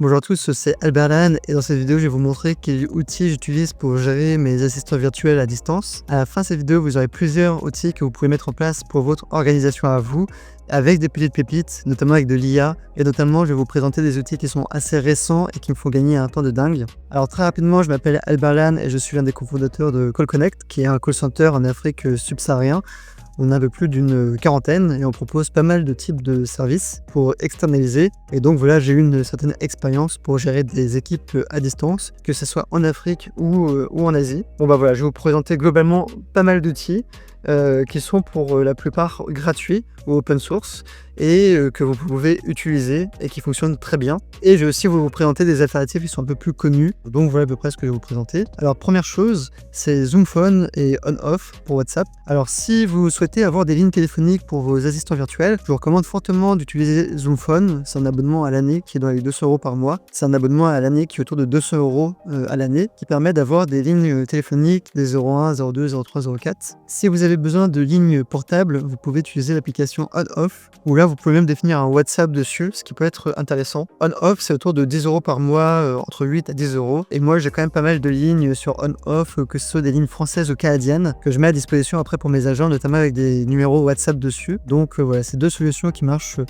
Bonjour à tous, c'est Albert Lannes et dans cette vidéo, je vais vous montrer quels outils j'utilise pour gérer mes assistants virtuels à distance. À la fin de cette vidéo, vous aurez plusieurs outils que vous pouvez mettre en place pour votre organisation à vous, avec des petites pépites, notamment avec de l'IA. Et notamment, je vais vous présenter des outils qui sont assez récents et qui me font gagner un temps de dingue. Alors très rapidement, je m'appelle Albert Lannes et je suis l'un des cofondateurs de Call Connect, qui est un call center en Afrique subsaharienne. On a un peu plus d'une quarantaine et on propose pas mal de types de services pour externaliser. Et donc voilà, j'ai eu une certaine expérience pour gérer des équipes à distance, que ce soit en Afrique ou en Asie. Bon bah voilà, je vais vous présenter globalement pas mal d'outils qui sont pour la plupart gratuits ou open source et que vous pouvez utiliser et qui fonctionnent très bien. Et je vais aussi vous présenter des alternatives qui sont un peu plus connues. Donc voilà à peu près ce que je vais vous présenter. Alors première chose, c'est Zoom Phone et On-Off pour WhatsApp. Alors si vous souhaitez avoir des lignes téléphoniques pour vos assistants virtuels, je vous recommande fortement d'utiliser Zoom Phone. C'est un abonnement à l'année qui est dans les 200 € par mois. C'est un abonnement à l'année qui est autour de 200 € à l'année, qui permet d'avoir des lignes téléphoniques des 01, 02, 03, 04. Si vous avez besoin de lignes portables, vous pouvez utiliser l'application On-Off, où là vous pouvez même définir un WhatsApp dessus, ce qui peut être intéressant. On-Off, c'est autour de 10 € par mois, entre 8 à 10 €. Et moi j'ai quand même pas mal de lignes sur On-Off, que ce soit des lignes françaises ou canadiennes, que je mets à disposition après pour mes agents, notamment avec des numéros WhatsApp dessus. Donc voilà, c'est deux solutions qui marchent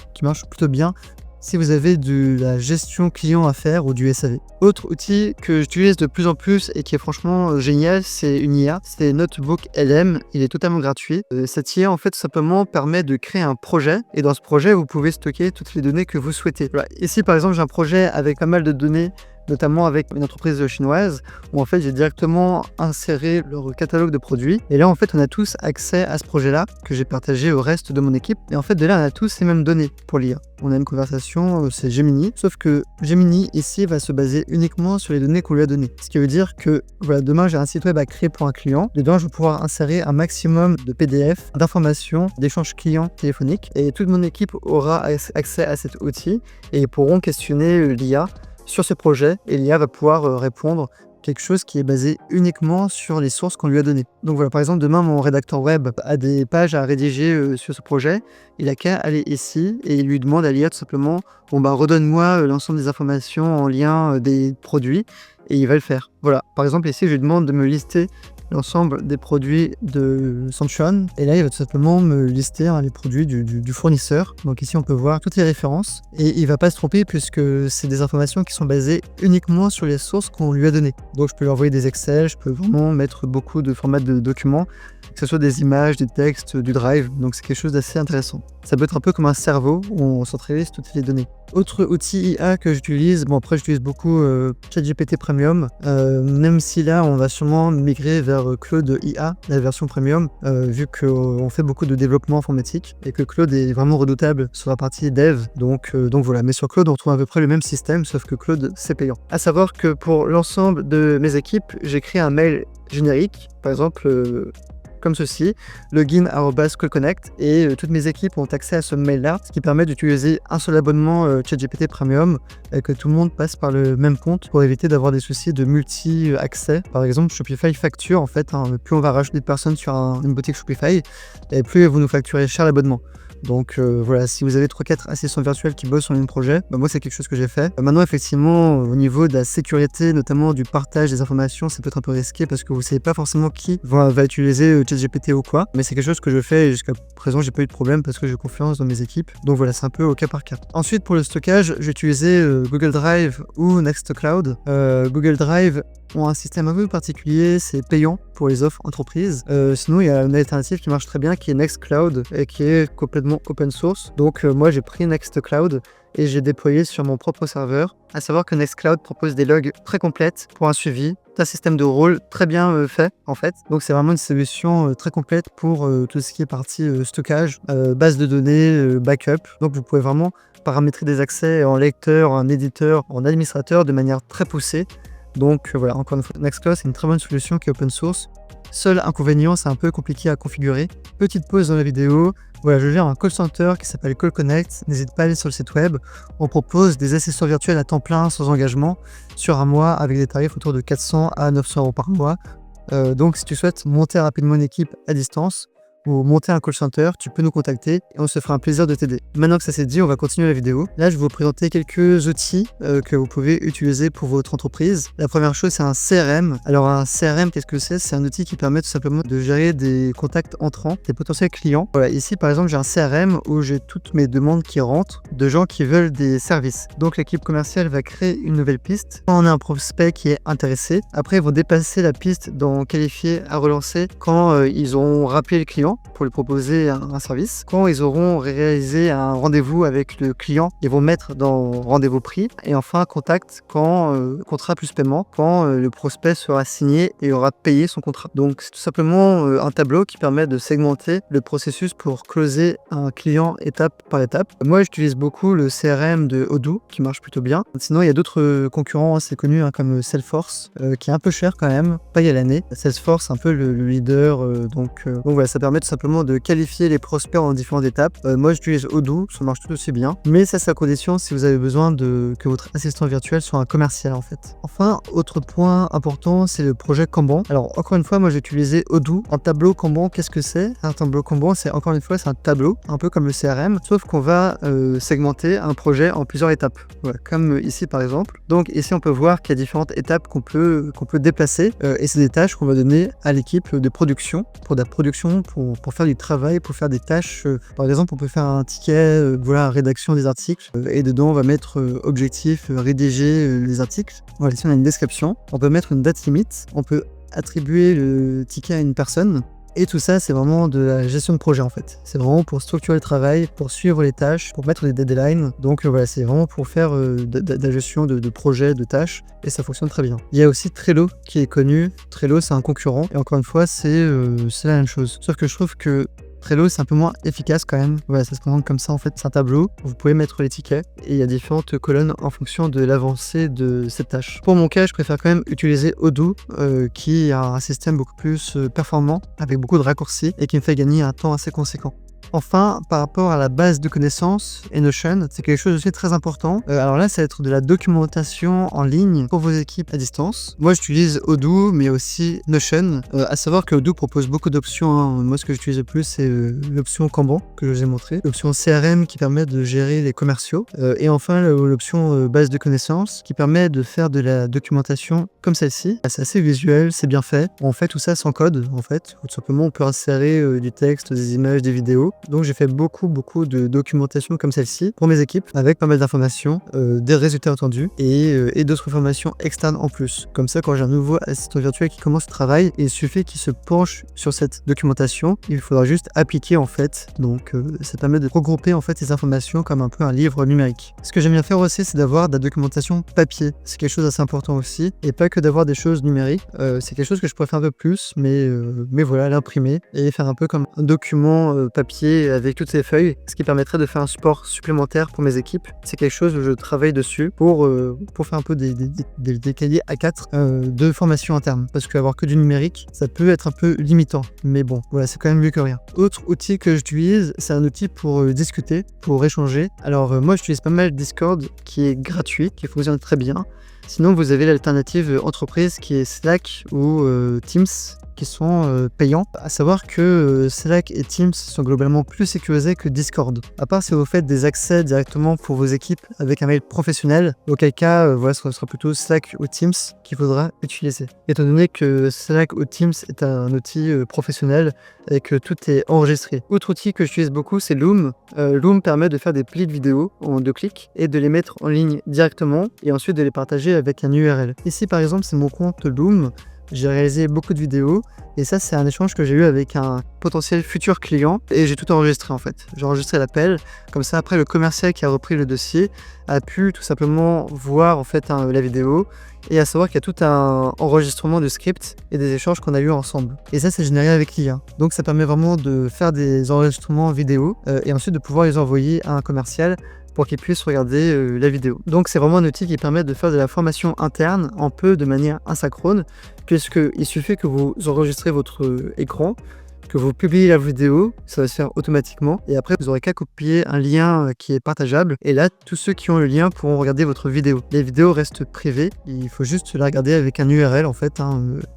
plutôt bien si vous avez de la gestion client à faire ou du SAV. Autre outil que j'utilise de plus en plus et qui est franchement génial, c'est une IA, c'est Notebook LM, il est totalement gratuit. Cette IA en fait tout simplement permet de créer un projet et dans ce projet vous pouvez stocker toutes les données que vous souhaitez. Voilà. Ici par exemple j'ai un projet avec pas mal de données, notamment avec une entreprise chinoise où en fait j'ai directement inséré leur catalogue de produits et là en fait on a tous accès à ce projet là que j'ai partagé au reste de mon équipe et en fait de là on a tous les mêmes données pour l'IA. On a une conversation, c'est Gemini, sauf que Gemini ici va se baser uniquement sur les données qu'on lui a données. Ce qui veut dire que voilà, demain j'ai un site web à créer pour un client, dedans je vais pouvoir insérer un maximum de PDF, d'informations, d'échanges clients téléphoniques et toute mon équipe aura accès à cet outil et ils pourront questionner l'IA sur ce projet et l'IA va pouvoir répondre quelque chose qui est basé uniquement sur les sources qu'on lui a données. Donc voilà, par exemple, demain, mon rédacteur web a des pages à rédiger sur ce projet. Il a qu'à aller ici et il lui demande à l'IA tout simplement « Bon bah redonne-moi l'ensemble des informations en lien des produits » et il va le faire. Voilà, par exemple ici, je lui demande de me lister l'ensemble des produits de Sanchuan et là il va tout simplement me lister les produits du fournisseur. Donc ici on peut voir toutes les références et il va pas se tromper puisque c'est des informations qui sont basées uniquement sur les sources qu'on lui a données. Donc je peux lui envoyer des Excel, je peux vraiment mettre beaucoup de formats de documents, que ce soit des images, des textes, du Drive, donc c'est quelque chose d'assez intéressant. Ça peut être un peu comme un cerveau où on centralise toutes les données. Autre outil IA que j'utilise, bon après j'utilise beaucoup ChatGPT Premium, même si là on va sûrement migrer vers Claude IA, la version Premium, vu qu'on fait beaucoup de développement informatique et que Claude est vraiment redoutable sur la partie dev, donc voilà. Mais sur Claude on retrouve à peu près le même système, sauf que Claude c'est payant. À savoir que pour l'ensemble de mes équipes, j'ai créé un mail générique, par exemple comme ceci, login@callconnect et toutes mes équipes ont accès à ce mail-là, ce qui permet d'utiliser un seul abonnement ChatGPT Premium et que tout le monde passe par le même compte pour éviter d'avoir des soucis de multi-accès. Par exemple, Shopify facture en fait, plus on va rajouter de personnes sur une boutique Shopify, et plus vous nous facturez cher l'abonnement. Donc voilà, si vous avez 3-4 assistants virtuels qui bossent sur le même projet, moi c'est quelque chose que j'ai fait. Maintenant effectivement, au niveau de la sécurité, notamment du partage des informations, ça peut être un peu risqué parce que vous ne savez pas forcément qui va utiliser ChatGPT ou quoi. Mais c'est quelque chose que je fais et jusqu'à présent j'ai pas eu de problème parce que j'ai confiance dans mes équipes. Donc voilà, c'est un peu au cas par cas. Ensuite pour le stockage, j'ai utilisé Google Drive ou Nextcloud. Google Drive ont un système un peu particulier, c'est payant pour les offres entreprises. Sinon il y a une alternative qui marche très bien qui est Nextcloud et qui est complètement open source. Donc moi j'ai pris Nextcloud et j'ai déployé sur mon propre serveur. À savoir que Nextcloud propose des logs très complètes pour un suivi, un système de rôle très bien fait en fait. Donc c'est vraiment une solution très complète pour tout ce qui est partie stockage, base de données, backup. Donc vous pouvez vraiment paramétrer des accès en lecteur, en éditeur, en administrateur de manière très poussée. Donc voilà, encore une fois, Nextcloud c'est une très bonne solution qui est open source. Seul inconvénient, c'est un peu compliqué à configurer. Petite pause dans la vidéo. Voilà, je gère un call center qui s'appelle Call Connect. N'hésite pas à aller sur le site web. On propose des assistants virtuels à temps plein sans engagement sur un mois avec des tarifs autour de 400 à 900 € par mois. Donc si tu souhaites monter rapidement une équipe à distance, ou monter un call center, tu peux nous contacter et on se fera un plaisir de t'aider. Maintenant que ça c'est dit, on va continuer la vidéo. Là, je vais vous présenter quelques outils que vous pouvez utiliser pour votre entreprise. La première chose, c'est un CRM. Alors un CRM, qu'est-ce que c'est? C'est un outil qui permet tout simplement de gérer des contacts entrants, des potentiels clients. Voilà, ici par exemple, j'ai un CRM où j'ai toutes mes demandes qui rentrent de gens qui veulent des services. Donc l'équipe commerciale va créer une nouvelle piste. Quand on a un prospect qui est intéressé, après ils vont dépasser la piste dans qualifier à relancer quand ils auront rappelé le client pour lui proposer un service. Quand ils auront réalisé un rendez-vous avec le client, ils vont mettre dans rendez-vous pris. Et enfin, contact quand contrat plus paiement, quand le prospect sera signé et aura payé son contrat. Donc c'est tout simplement un tableau qui permet de segmenter le processus pour closer un client étape par étape. Moi, j'utilise beaucoup le CRM de Odoo qui marche plutôt bien. Sinon, il y a d'autres concurrents assez connus comme Salesforce qui est un peu cher quand même, paye à l'année. Salesforce, un peu le leader. Donc voilà, ça permet tout simplement de qualifier les prospects en différentes étapes. Moi, j'utilise Odoo, ça marche tout aussi bien. Mais ça, c'est à condition si vous avez besoin que votre assistant virtuel soit un commercial en fait. Enfin, autre point important, c'est le projet Kanban. Alors, encore une fois, moi, j'ai utilisé Odoo. Un tableau Kanban, qu'est-ce que c'est? Un tableau Kanban, c'est encore une fois, c'est un tableau, un peu comme le CRM, sauf qu'on va segmenter un projet en plusieurs étapes. Voilà, comme ici par exemple. Donc ici, on peut voir qu'il y a différentes étapes qu'on peut déplacer et c'est des tâches qu'on va donner à l'équipe de production, pour de la production, pour faire du travail, pour faire des tâches. Par exemple, on peut faire un ticket, voilà, rédaction des articles et dedans, on va mettre objectif, rédiger les articles. Voilà, ici, on a une description. On peut mettre une date limite. On peut attribuer le ticket à une personne. Et tout ça, c'est vraiment de la gestion de projet en fait. C'est vraiment pour structurer le travail, pour suivre les tâches, pour mettre des deadlines. Donc voilà, c'est vraiment pour faire de la gestion de projets, de tâches. Et ça fonctionne très bien. Il y a aussi Trello qui est connu. Trello, c'est un concurrent. Et encore une fois, c'est la même chose. Sauf que je trouve que Trello, c'est un peu moins efficace quand même. Voilà, ça se présente comme ça en fait, c'est un tableau. Vous pouvez mettre les tickets et il y a différentes colonnes en fonction de l'avancée de cette tâche. Pour mon cas, je préfère quand même utiliser Odoo qui a un système beaucoup plus performant avec beaucoup de raccourcis et qui me fait gagner un temps assez conséquent. Enfin, par rapport à la base de connaissances et Notion, c'est quelque chose aussi de très important. Alors là, ça va être de la documentation en ligne pour vos équipes à distance. Moi, j'utilise Odoo, mais aussi Notion. À savoir que Odoo propose beaucoup d'options. Hein. Moi, ce que j'utilise le plus, c'est l'option Kanban que je vous ai montré, l'option CRM qui permet de gérer les commerciaux, et enfin l'option base de connaissances qui permet de faire de la documentation comme celle-ci. C'est assez visuel, c'est bien fait. On fait tout ça sans code, en fait. Tout simplement, on peut insérer du texte, des images, des vidéos. Donc j'ai fait beaucoup de documentation comme celle-ci pour mes équipes avec pas mal d'informations, des résultats attendus et d'autres informations externes en plus. Comme ça, quand j'ai un nouveau assistant virtuel qui commence le travail, il suffit qu'il se penche sur cette documentation, il faudra juste appliquer en fait. Donc ça permet de regrouper en fait ces informations comme un peu un livre numérique. Ce que j'aime bien faire aussi, c'est d'avoir de la documentation papier. C'est quelque chose d'assez important aussi et pas que d'avoir des choses numériques. C'est quelque chose que je préfère un peu plus, mais voilà, l'imprimer et faire un peu comme un document papier avec toutes ces feuilles, ce qui permettrait de faire un support supplémentaire pour mes équipes. C'est quelque chose où je travaille dessus pour faire un peu des cahiers A4 de formation interne, parce qu'avoir que du numérique, ça peut être un peu limitant, mais bon, voilà, c'est quand même mieux que rien. Autre outil que j'utilise, c'est un outil pour discuter, pour échanger. Alors moi, j'utilise pas mal Discord, qui est gratuit, qui fonctionne très bien. Sinon, vous avez l'alternative entreprise qui est Slack ou Teams, qui sont payants. À savoir que Slack et Teams sont globalement plus sécurisés que Discord. À part si vous faites des accès directement pour vos équipes avec un mail professionnel, auquel cas, voilà, ce sera plutôt Slack ou Teams qu'il faudra utiliser. Étant donné que Slack ou Teams est un outil professionnel et que tout est enregistré. Autre outil que j'utilise beaucoup, c'est Loom. Loom permet de faire des plis de vidéos en 2 clics et de les mettre en ligne directement et ensuite de les partager avec un URL. Ici, par exemple, c'est mon compte Loom. J'ai réalisé beaucoup de vidéos et ça, c'est un échange que j'ai eu avec un potentiel futur client et j'ai tout enregistré en fait. J'ai enregistré l'appel, comme ça après le commercial qui a repris le dossier a pu tout simplement voir en fait la vidéo et à savoir qu'il y a tout un enregistrement de script et des échanges qu'on a eu ensemble. Et ça, c'est généré avec l'IA. Donc ça permet vraiment de faire des enregistrements vidéo et ensuite de pouvoir les envoyer à un commercial pour qu'ils puissent regarder la vidéo. Donc c'est vraiment un outil qui permet de faire de la formation interne un peu de manière asynchrone, puisqu'il suffit que vous enregistrez votre écran, que vous publiez la vidéo, ça va se faire automatiquement et après vous aurez qu'à copier un lien qui est partageable et là tous ceux qui ont le lien pourront regarder votre vidéo. Les vidéos restent privées, il faut juste la regarder avec un URL en fait,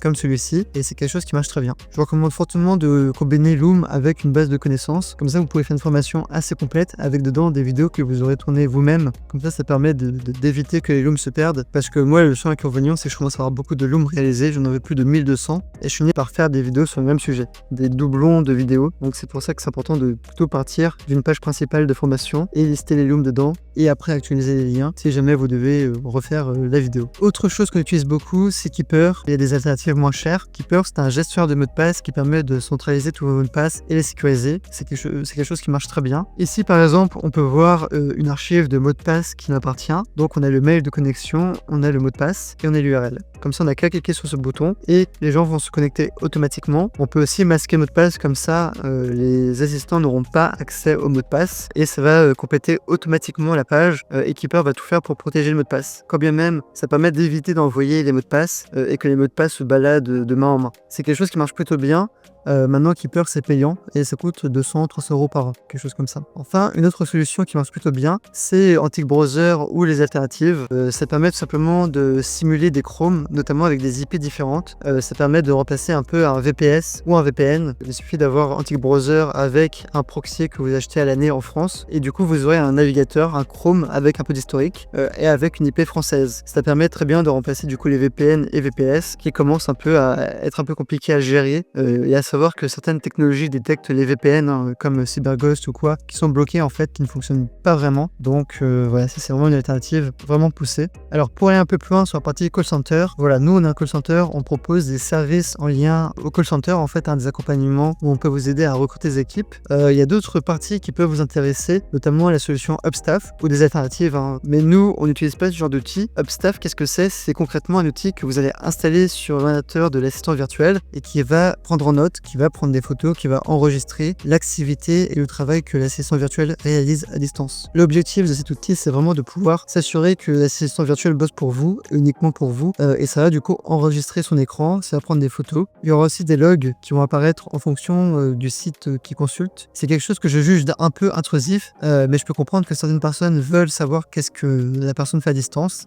comme celui-ci, et c'est quelque chose qui marche très bien. Je vous recommande fortement de combiner Loom avec une base de connaissances, comme ça vous pouvez faire une formation assez complète avec dedans des vidéos que vous aurez tournées vous-même, comme ça permet d'éviter que les Looms se perdent, parce que moi le seul inconvénient c'est que je commence à avoir beaucoup de Looms réalisés, j'en avais plus de 1200 et je finis par faire des vidéos sur le même sujet, des doublons de vidéos, donc c'est pour ça que c'est important de plutôt partir d'une page principale de formation et lister les Looms dedans et après actualiser les liens si jamais vous devez refaire la vidéo. Autre chose qu'on utilise beaucoup, c'est Keeper. Il y a des alternatives moins chères. Keeper, c'est un gestionnaire de mots de passe qui permet de centraliser tous vos mots de passe et les sécuriser. C'est quelque chose qui marche très bien. Ici, par exemple, on peut voir une archive de mots de passe qui nous appartient. Donc, on a le mail de connexion, on a le mot de passe et on a l'URL. Comme ça, on n'a qu'à cliquer sur ce bouton et les gens vont se connecter automatiquement. On peut aussi masquer le mot de passe, comme ça, les assistants n'auront pas accès au mot de passe et ça va compléter automatiquement la page et Keeper va tout faire pour protéger le mot de passe. Quand bien même, ça permet d'éviter d'envoyer les mots de passe et que les mots de passe se baladent de main en main. C'est quelque chose qui marche plutôt bien. Maintenant, Keeper c'est payant et ça coûte 200-300 € par an, quelque chose comme ça. Enfin, une autre solution qui marche plutôt bien, c'est Antique Browser ou les alternatives. Ça permet tout simplement de simuler des Chrome, notamment avec des IP différentes. Ça permet de remplacer un peu un VPS ou un VPN. Il suffit d'avoir Antique Browser avec un proxy que vous achetez à l'année en France et du coup vous aurez un navigateur, un Chrome avec un peu d'historique et avec une IP française. Ça permet très bien de remplacer du coup les VPN et VPS qui commencent un peu à être un peu compliqués à gérer et à savoir que certaines technologies détectent les VPN comme CyberGhost ou quoi qui sont bloqués en fait, qui ne fonctionnent pas vraiment. Donc voilà, ça c'est vraiment une alternative vraiment poussée. Alors pour aller un peu plus loin sur la partie call center, voilà, nous on a un call center, on propose des services en lien au call center, en fait des accompagnements où on peut vous aider à recruter des équipes. Il y a d'autres parties qui peuvent vous intéresser, notamment la solution Upstaff ou des alternatives, mais nous on n'utilise pas ce genre d'outil. Upstaff, qu'est-ce que c'est? C'est concrètement un outil que vous allez installer sur l'ordinateur de l'assistant virtuel et qui va prendre en note, qui va prendre des photos, qui va enregistrer l'activité et le travail que l'assistant virtuel réalise à distance. L'objectif de cet outil, c'est vraiment de pouvoir s'assurer que l'assistant virtuel bosse pour vous, uniquement pour vous, et ça va du coup enregistrer son écran, ça va prendre des photos. Il y aura aussi des logs qui vont apparaître en fonction du site qui consulte. C'est quelque chose que je juge un peu intrusif, mais je peux comprendre que certaines personnes veulent savoir qu'est-ce que la personne fait à distance.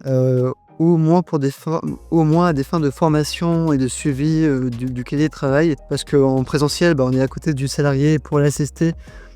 Ou au moins à des fins de formation et de suivi du cahier de travail, parce qu'en présentiel, on est à côté du salarié pour l'assister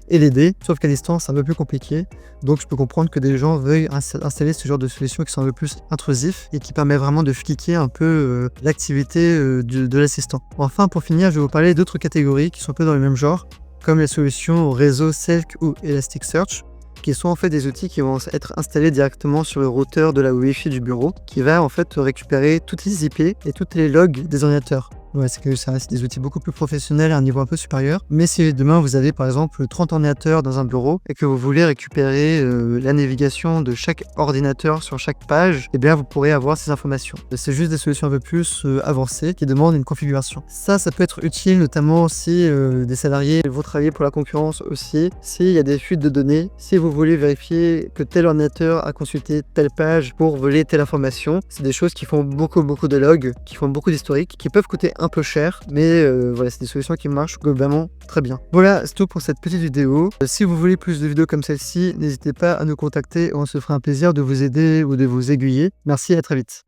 et l'aider, sauf qu'à distance, c'est un peu plus compliqué. Donc je peux comprendre que des gens veuillent installer ce genre de solutions qui sont un peu plus intrusifs et qui permet vraiment de fliquer un peu l'activité de l'assistant. Enfin, pour finir, je vais vous parler d'autres catégories qui sont un peu dans le même genre, comme les solutions réseau Selk ou Elasticsearch, qui sont en fait des outils qui vont être installés directement sur le routeur de la Wi-Fi du bureau, qui va en fait récupérer toutes les IP et toutes les logs des ordinateurs. Ouais, ça reste des outils beaucoup plus professionnels à un niveau un peu supérieur. Mais si demain vous avez par exemple 30 ordinateurs dans un bureau et que vous voulez récupérer la navigation de chaque ordinateur sur chaque page, eh bien vous pourrez avoir ces informations. C'est juste des solutions un peu plus avancées qui demandent une configuration. Ça peut être utile notamment si des salariés vont travailler pour la concurrence aussi, s'il y a des fuites de données, si vous voulez vérifier que tel ordinateur a consulté telle page pour voler telle information. C'est des choses qui font beaucoup de logs, qui font beaucoup d'historique, qui peuvent coûter un peu cher, mais voilà, c'est des solutions qui marchent globalement très bien. Voilà, c'est tout pour cette petite vidéo. Si vous voulez plus de vidéos comme celle-ci, n'hésitez pas à nous contacter, on se fera un plaisir de vous aider ou de vous aiguiller. Merci, à très vite.